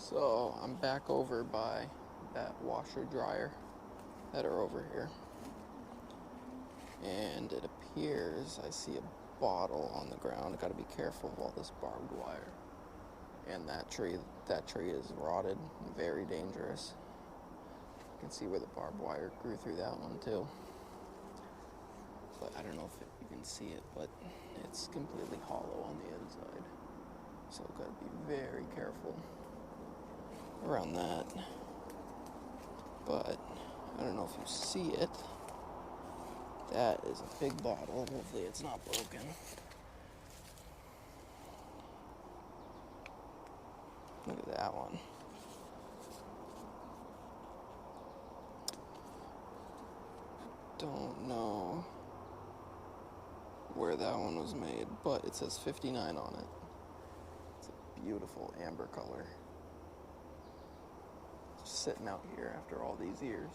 So I'm back over by that washer dryer that are over here, and it appears I see a bottle on the ground. I gotta be careful of all this barbed wire. And that tree is rotted, very dangerous. You can see where the barbed wire grew through that one too. But I don't know if you can see it, but it's completely hollow on the inside. So I've got to be very careful around that. But I don't know if you see it. That is a big bottle. Hopefully it's not broken. Look at that one. Don't know where that one was made, but it says 59 on it. It's a beautiful amber color. Just sitting out here after all these years.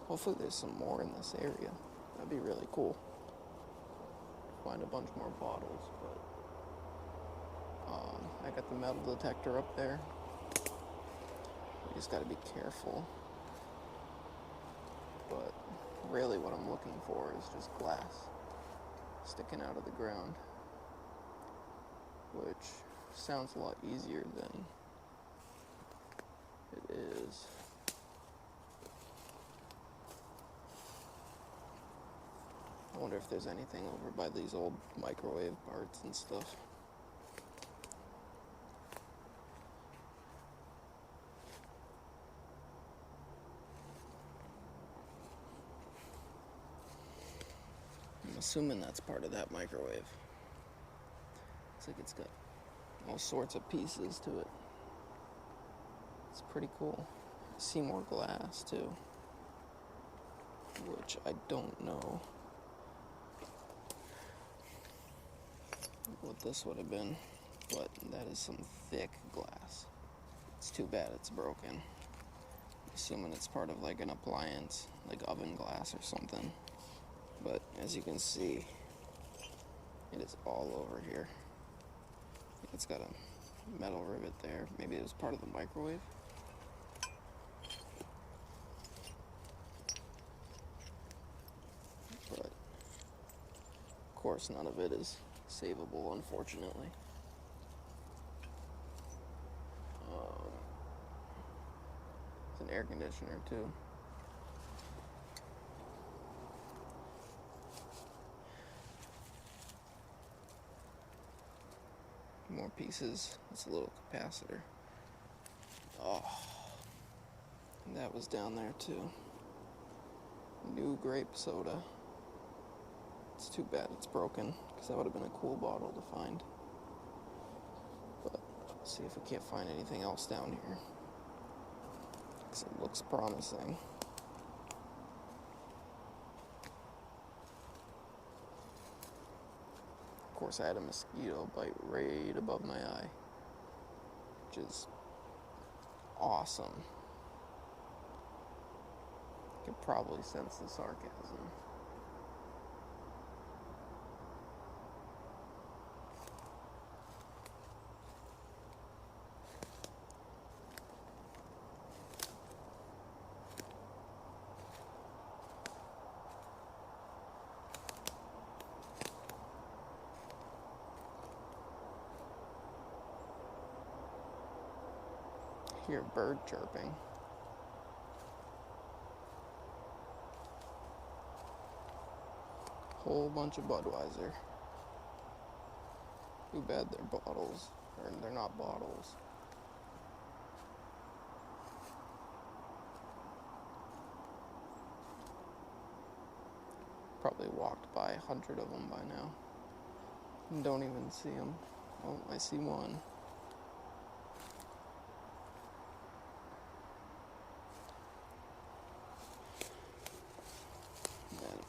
Hopefully there's some more in this area. That'd be really cool. Find a bunch more bottles, but I got the metal detector up there. You just gotta be careful. But really what I'm looking for is just glass sticking out of the ground, which sounds a lot easier than it is. I wonder if there's anything over by these old microwave parts and stuff. I'm assuming that's part of that microwave. Looks like it's got all sorts of pieces to it. It's pretty cool. I see more glass too, which I don't know what this would have been, but that is some thick glass. It's too bad it's broken. I'm assuming it's part of like an appliance, like oven glass or something. But as you can see, it is all over here. It's got a metal rivet there. Maybe it was part of the microwave. But of course none of it is savable, unfortunately. It's an air conditioner too. More pieces. It's a little capacitor. Oh, and that was down there too. New grape soda. It's too bad it's broken, because that would have been a cool bottle to find. But let's see if we can't find anything else down here, because it looks promising. Of course, I had a mosquito bite right above my eye, which is awesome. You could probably sense the sarcasm. Hear a bird chirping. Whole bunch of Budweiser. Too bad they're bottles, or they're not bottles. Probably walked by 100 of them by now. And don't even see them. Oh, I see one.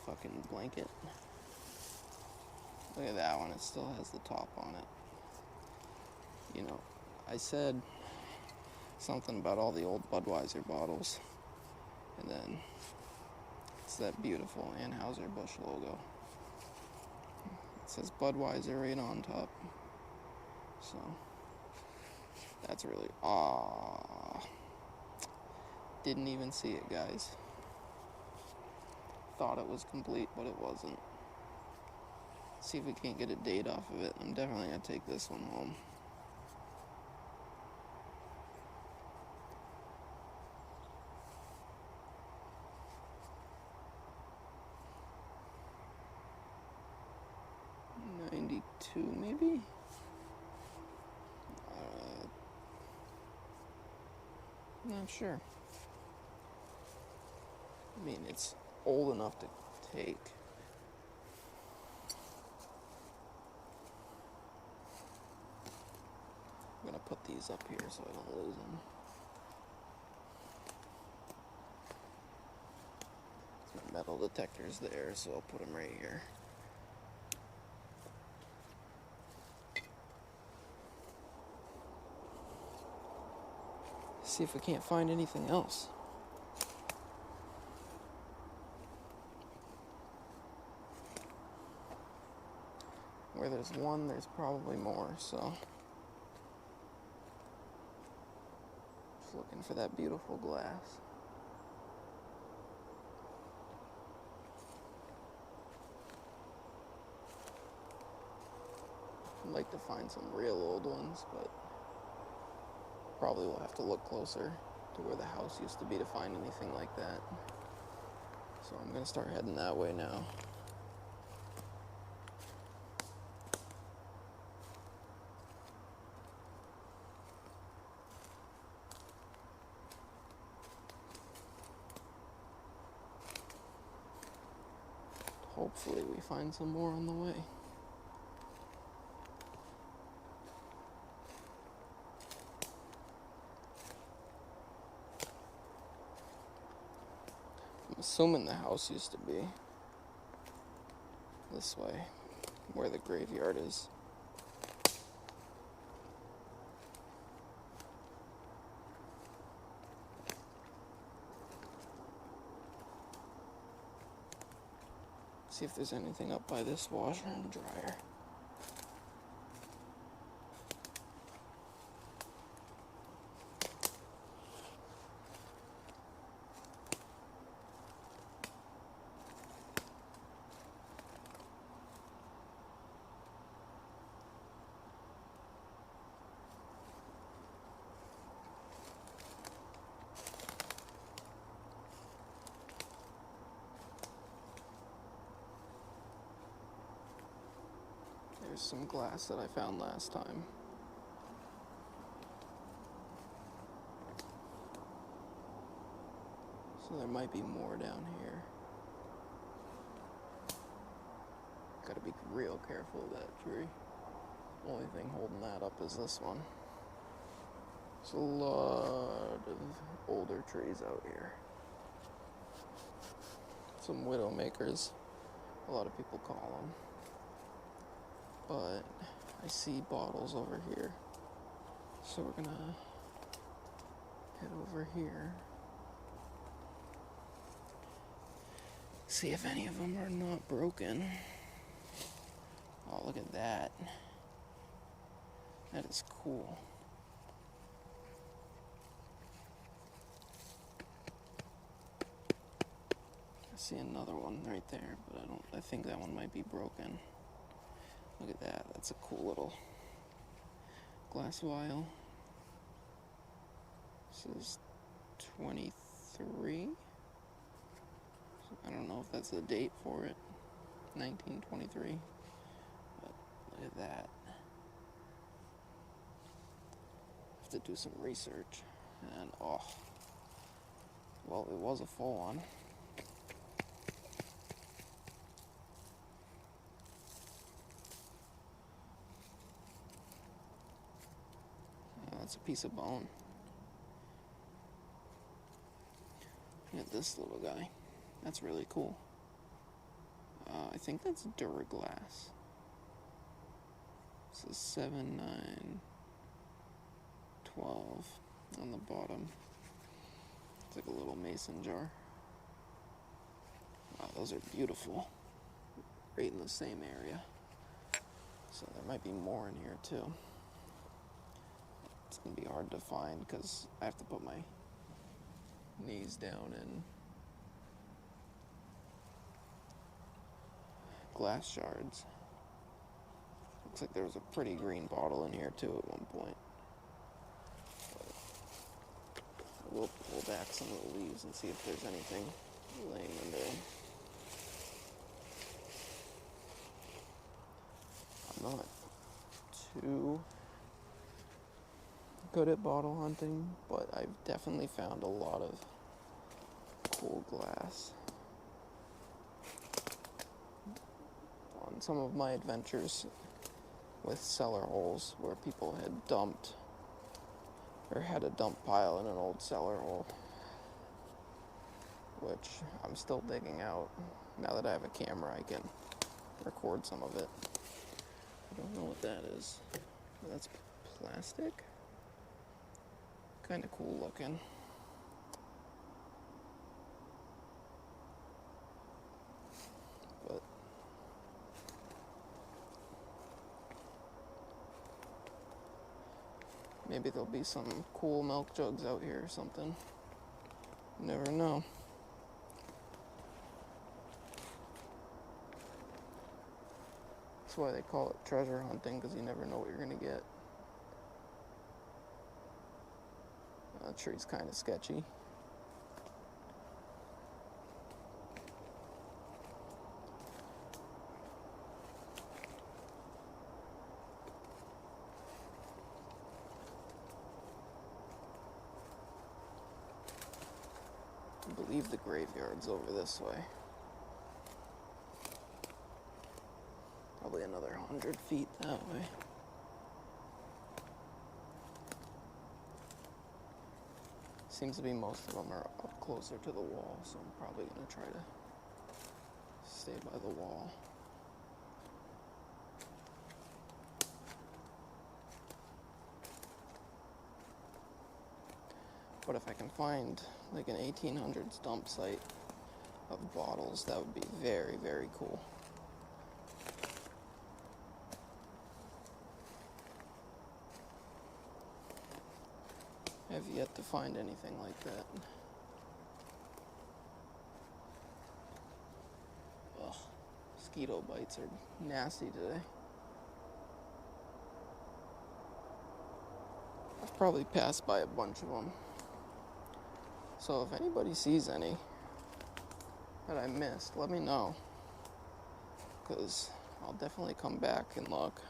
Fucking blanket. Look at that one, it still has the top on it. You know, I said something about all the old Budweiser bottles, and then it's that beautiful Anheuser-Busch logo. It says Budweiser right on top. So that's really didn't even see it, guys. Thought it was complete, but it wasn't. See if we can't get a date off of it. I'm definitely gonna take this one home. '92 maybe? Not sure. I mean, it's old enough to take. I'm gonna put these up here so I don't lose them. My metal detector's there, so I'll put them right here. See if we can't find anything else. Where there's one, there's probably more, so. Just looking for that beautiful glass. I'd like to find some real old ones, but probably will have to look closer to where the house used to be to find anything like that. So I'm gonna start heading that way now. Hopefully we find some more on the way. I'm assuming the house used to be this way, where the graveyard is. See if there's anything up by this washer and dryer. There's some glass that I found last time. So there might be more down here. Gotta be real careful of that tree. Only thing holding that up is this one. There's a lot of older trees out here. Some widowmakers, a lot of people call them. But I see bottles over here. So we're gonna head over here. See if any of them are not broken. Oh, look at that. That is cool. I see another one right there, but I think that one might be broken. Look at that. That's a cool little glass vial. This is 23. I don't know if that's the date for it. 1923. But look at that. Have to do some research. And well, it was a full one. That's a piece of bone. Look at this little guy. That's really cool. I think that's Duraglass. This is 7/9/12 on the bottom. It's like a little mason jar. Wow, those are beautiful. Right in the same area. So there might be more in here too. It's gonna be hard to find because I have to put my knees down in glass shards. Looks like there was a pretty green bottle in here too at one point. But we'll pull back some of the leaves and see if there's anything laying under them. I'm not too good at bottle hunting, but I've definitely found a lot of cool glass on some of my adventures with cellar holes where people had dumped or had a dump pile in an old cellar hole, which I'm still digging out. Now that I have a camera, I can record some of it. I don't know what that is. That's plastic. Kind of cool looking. But maybe there'll be some cool milk jugs out here or something. You never know. That's why they call it treasure hunting, because you never know what you're going to get. That tree's kind of sketchy. I believe the graveyard's over this way. Probably another 100 feet that way. Seems to be most of them are up closer to the wall, so I'm probably going to try to stay by the wall. But if I can find like an 1800s dump site of bottles, that would be very, very cool. I have yet to find anything like that. Ugh, mosquito bites are nasty today. I've probably passed by a bunch of them. So if anybody sees any that I missed, let me know. Because I'll definitely come back and look.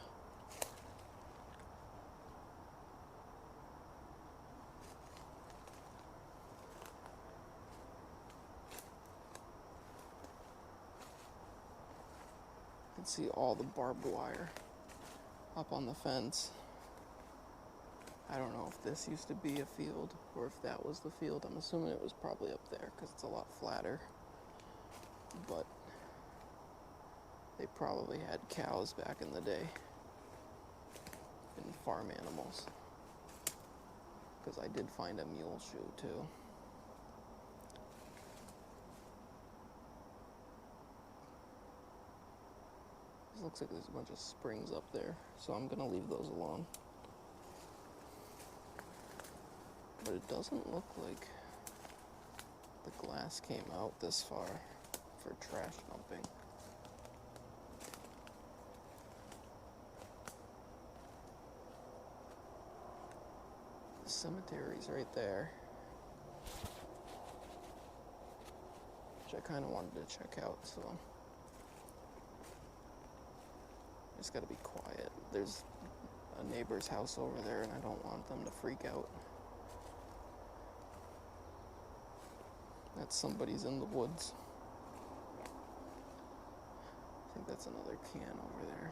You can see all the barbed wire up on the fence. I don't know if this used to be a field or if that was the field. I'm assuming it was probably up there because it's a lot flatter. But they probably had cows back in the day and farm animals. Because I did find a mule shoe too. It looks like there's a bunch of springs up there, so I'm going to leave those alone. But it doesn't look like the glass came out this far for trash dumping. The cemetery's right there, which I kind of wanted to check out, so I just gotta be quiet. There's a neighbor's house over there and I don't want them to freak out. That's somebody's in the woods. I think that's another can over there.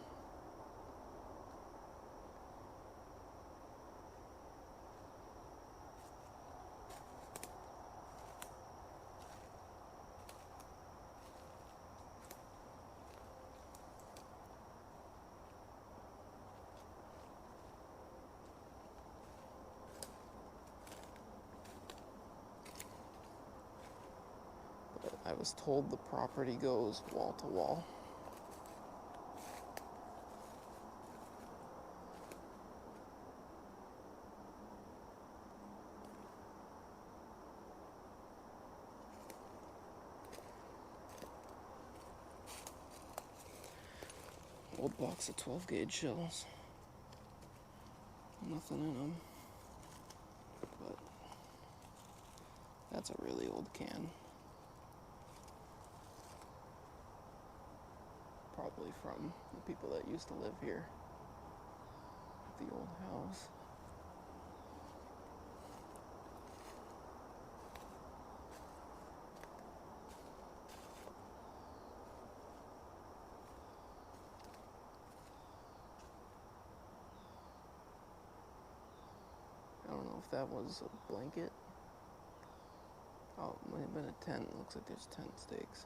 I was told the property goes wall to wall. Old box of 12 gauge shells. Nothing in them. But that's a really old can. Probably from the people that used to live here at the old house. I don't know if that was a blanket. Oh, it might have been a tent. It looks like there's tent stakes.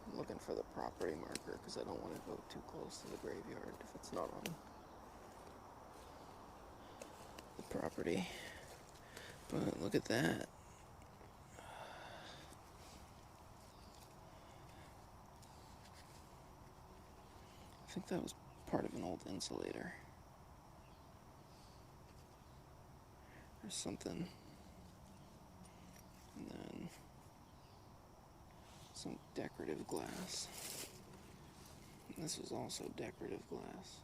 I'm looking for the property marker because I don't want to go too close to the graveyard if it's not on the property. But look at that. I think that was part of an old insulator. Or something. And then some decorative glass. And this was also decorative glass.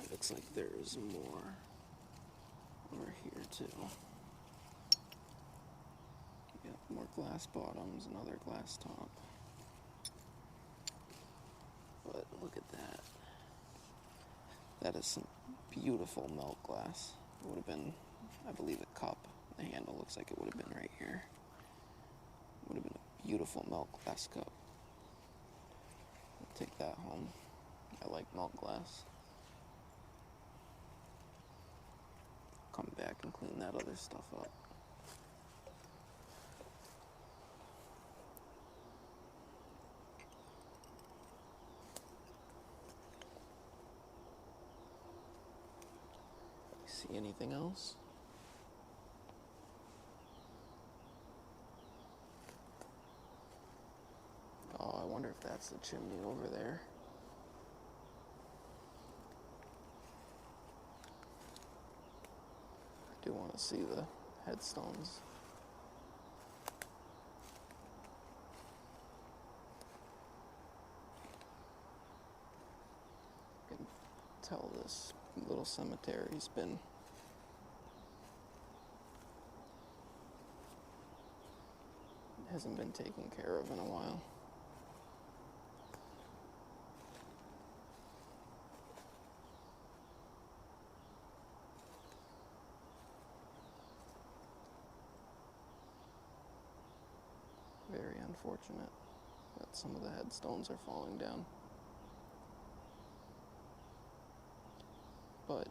It looks like there's more over here too. More glass bottoms, another glass top. But look at that. That is some beautiful melt glass. It would have been, I believe, a cup. The handle looks like it would have been right here. It would have been a beautiful melt glass cup. I'll take that home. I like melt glass. Come back and clean that other stuff up. See anything else? Oh, I wonder if that's the chimney over there. I do want to see the headstones. You can tell this little cemetery's been hasn't been taken care of in a while. Very unfortunate that some of the headstones are falling down. But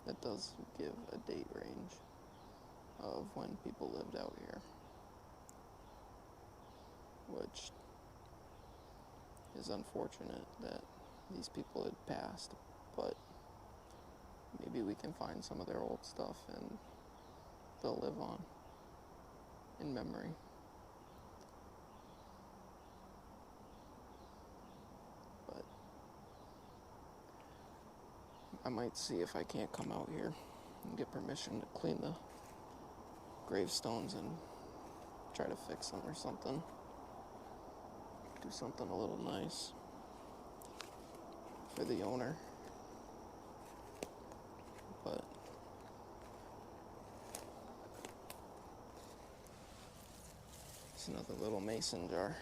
it does give a date range of when people lived out here, which is unfortunate that these people had passed, but maybe we can find some of their old stuff and they'll live on in memory. But I might see if I can't come out here and get permission to clean the gravestones and try to fix them or something. Do something a little nice for the owner. But it's another little mason jar.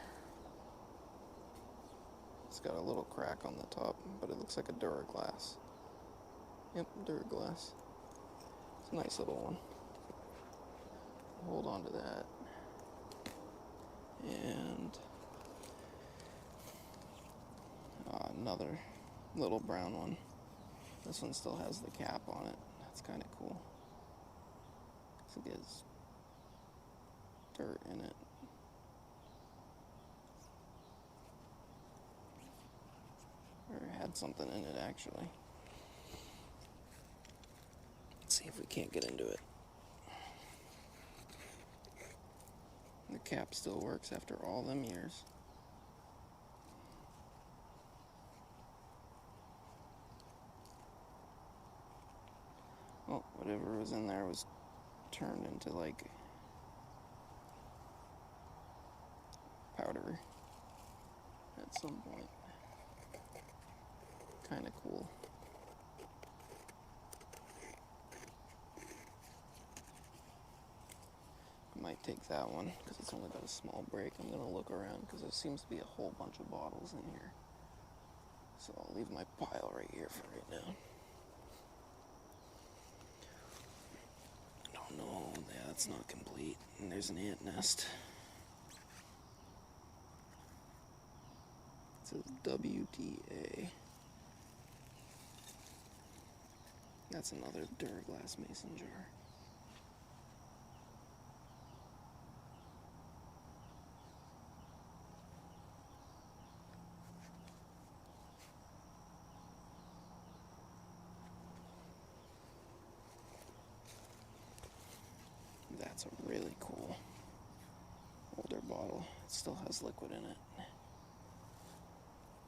It's got a little crack on the top, but it looks like a Duraglass. Yep, Duraglass. It's a nice little one. Hold on to that. And another little brown one. This one still has the cap on it. That's kind of cool. So it gets dirt in it. Or had something in it, actually. Let's see if we can't get into it. The cap still works after all them years. Oh, whatever was in there was turned into like powder at some point. Kind of cool. I might take that one because it's only got a small break. I'm going to look around because there seems to be a whole bunch of bottles in here. So I'll leave my pile right here for right now. Oh no, yeah, that's not complete. And there's an ant nest. It says WDA. That's another Duraglass mason jar. That's a really cool older bottle. It still has liquid in it.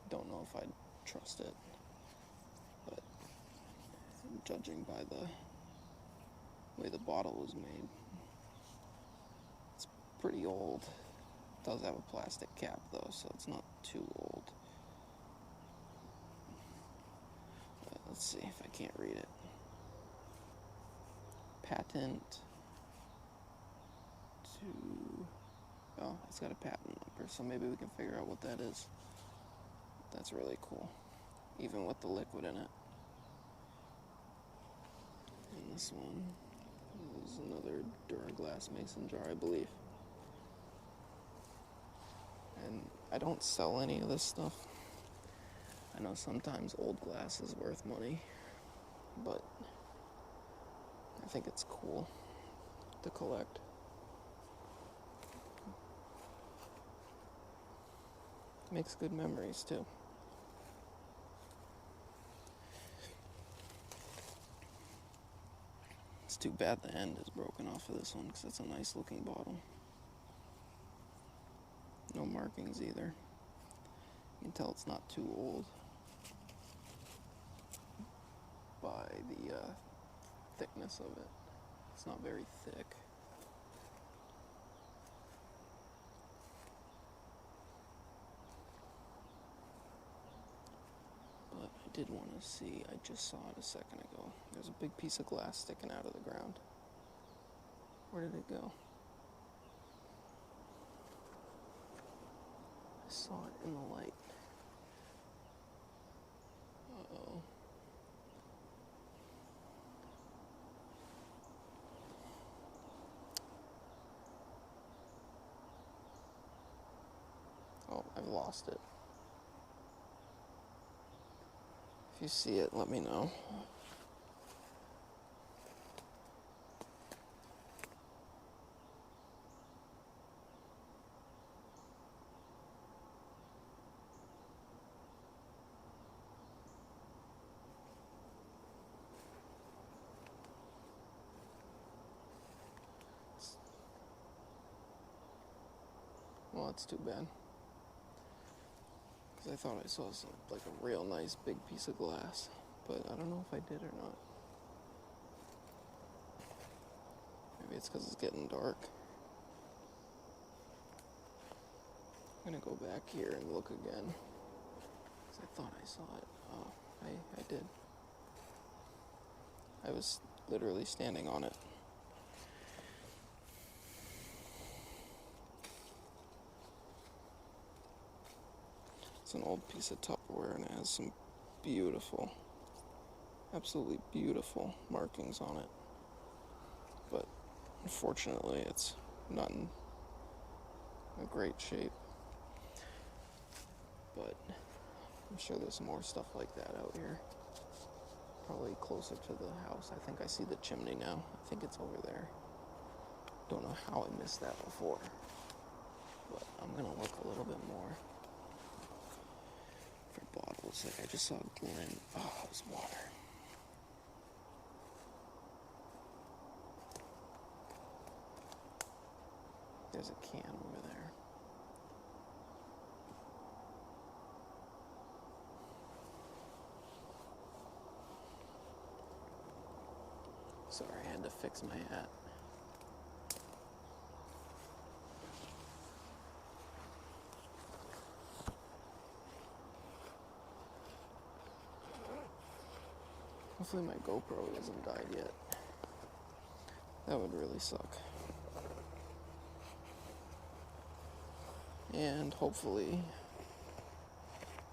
Don't know if I'd trust it, but judging by the way the bottle was made, it's pretty old. It does have a plastic cap though, so it's not too old. But let's see if I can't read it. Patent to... Oh, it's got a patent number, so maybe we can figure out what that is. That's really cool, even with the liquid in it. And this one is another Duraglass mason jar, I believe. And I don't sell any of this stuff. I know sometimes old glass is worth money, but I think it's cool to collect. Makes good memories too. It's too bad the end is broken off of this one because it's a nice looking bottle. No markings either. You can tell it's not too old by the thickness of it. It's not very thick. But I did want to see, I just saw it a second ago. There's a big piece of glass sticking out of the ground. Where did it go? I saw it in the light. Uh-oh. Oh, I've lost it. If you see it, let me know. Well, that's too bad. Because I thought I saw some, like a real nice big piece of glass. But I don't know if I did or not. Maybe it's because it's getting dark. I'm going to go back here and look again. Because I thought I saw it. Oh, I did. I was literally standing on it. It's an old piece of Tupperware and it has some beautiful, absolutely beautiful markings on it. But unfortunately, it's not in a great shape. But I'm sure there's more stuff like that out here. Probably closer to the house. I think I see the chimney now. I think it's over there. Don't know how I missed that before. But I'm gonna look a little bit more for bottles. Like I just saw Glen. Oh, it was water. There's a can over there. Sorry, I had to fix my hat. Hopefully my GoPro hasn't died yet. That would really suck. And hopefully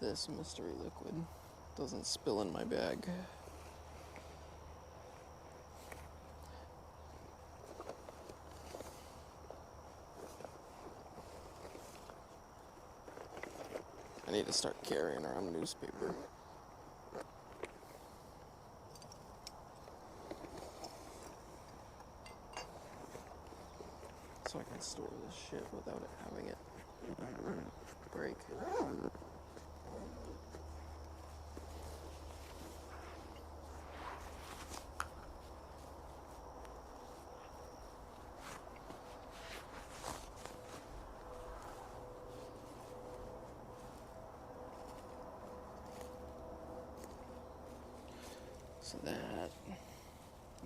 this mystery liquid doesn't spill in my bag. I need to start carrying around newspaper. So I can store this shit without it having it break. So that,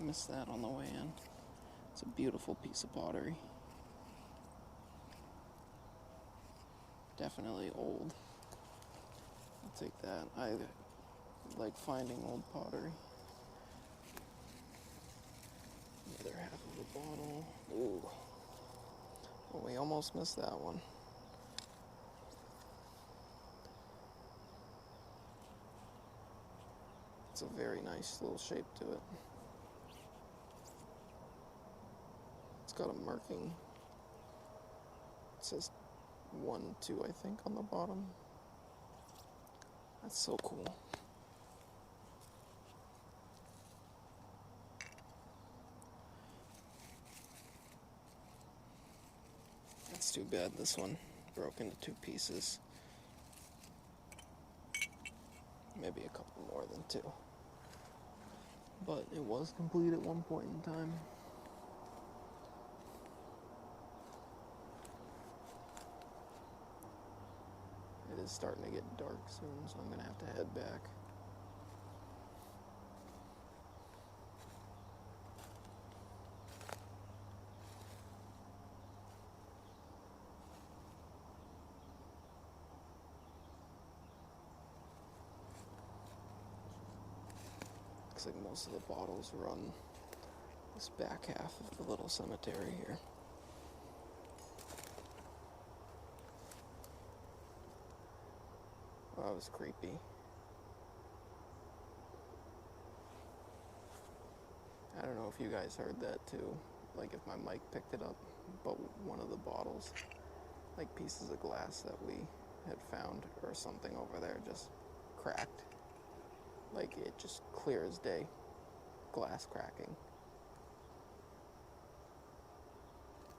missed that on the way in. It's a beautiful piece of pottery. Definitely old. I'll take that. I like finding old pottery. The other half of the bottle. Ooh. Well, we almost missed that one. It's a very nice little shape to it. It's got a marking. It says 1, 2, I think, on the bottom. That's so cool. That's too bad this one broke into 2 pieces. Maybe a couple more than 2. But it was complete at one point in time. It is starting to get dark soon, so I'm gonna have to head back. Looks like most of the bottles were on this back half of the little cemetery here. Oh, that was creepy. I don't know if you guys heard that too, like if my mic picked it up, but one of the bottles, like pieces of glass that we had found or something over there just cracked. Like it just clear as day, glass cracking.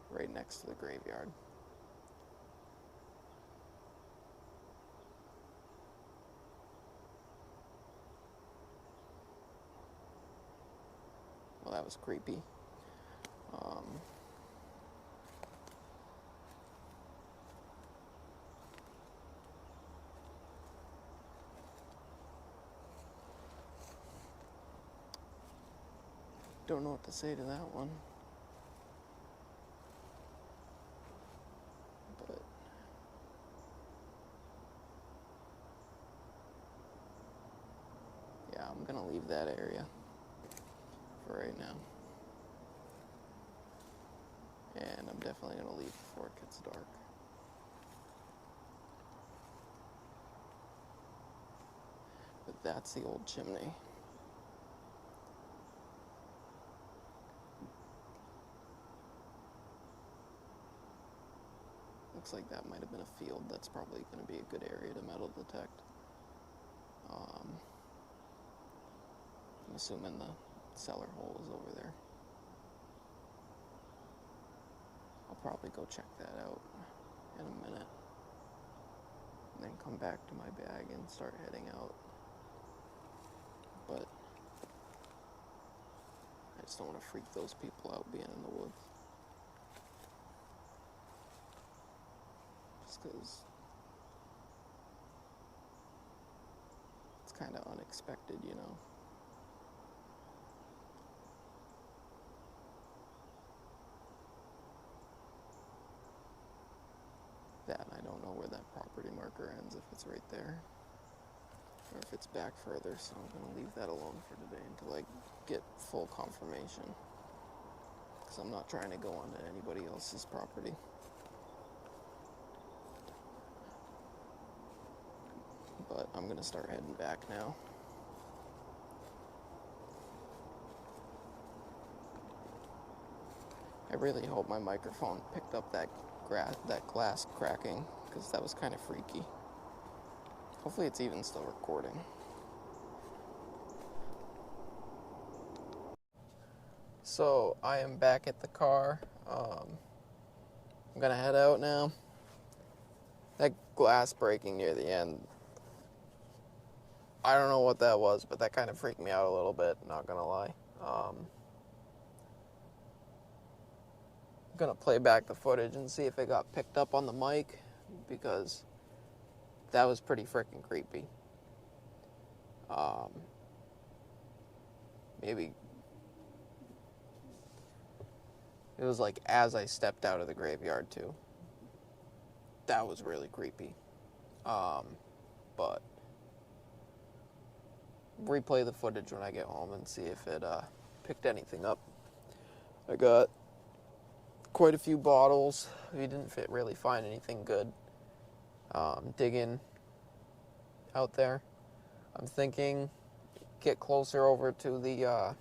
Right next to the graveyard. Well, that was creepy. Don't know what to say to that one. But yeah, I'm gonna leave that area for right now. And I'm definitely gonna leave before it gets dark. But that's the old chimney. Looks like that might have been a field. That's probably going to be a good area to metal detect. I'm assuming the cellar hole is over there. I'll probably go check that out in a minute. And then come back to my bag and start heading out. But I just don't want to freak those people out being in the woods. Just because it's kind of unexpected, you know. marker ends, if it's right there, or if it's back further, so I'm going to leave that alone for today until I get full confirmation, because I'm not trying to go onto anybody else's property. But I'm going to start heading back now. I really hope my microphone picked up that glass cracking, because that was kind of freaky. Hopefully it's even still recording. So I am back at the car. I'm gonna head out now. That glass breaking near the end, I don't know what that was, but that kind of freaked me out a little bit, not gonna lie. I'm gonna play back the footage and see if it got picked up on the mic, because that was pretty freaking creepy. Maybe it was like as I stepped out of the graveyard too. That was really creepy. But replay the footage when I get home and see if it picked anything up. I got quite a few bottles. We didn't really find anything good. Digging out there. I'm thinking get closer over to the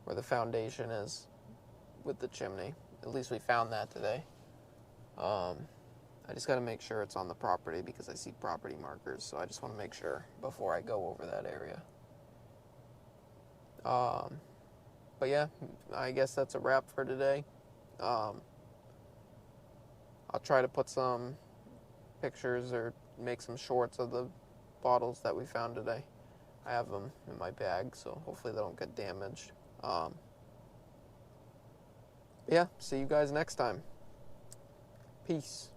where the foundation is with the chimney. At least we found that today. I just got to make sure it's on the property, because I see property markers, so I just want to make sure before I go over that area. But yeah, I guess that's a wrap for today. I'll try to put some pictures or make some shorts of the bottles that we found today. I have them in my bag, so hopefully they don't get damaged. Yeah, see you guys next time. Peace.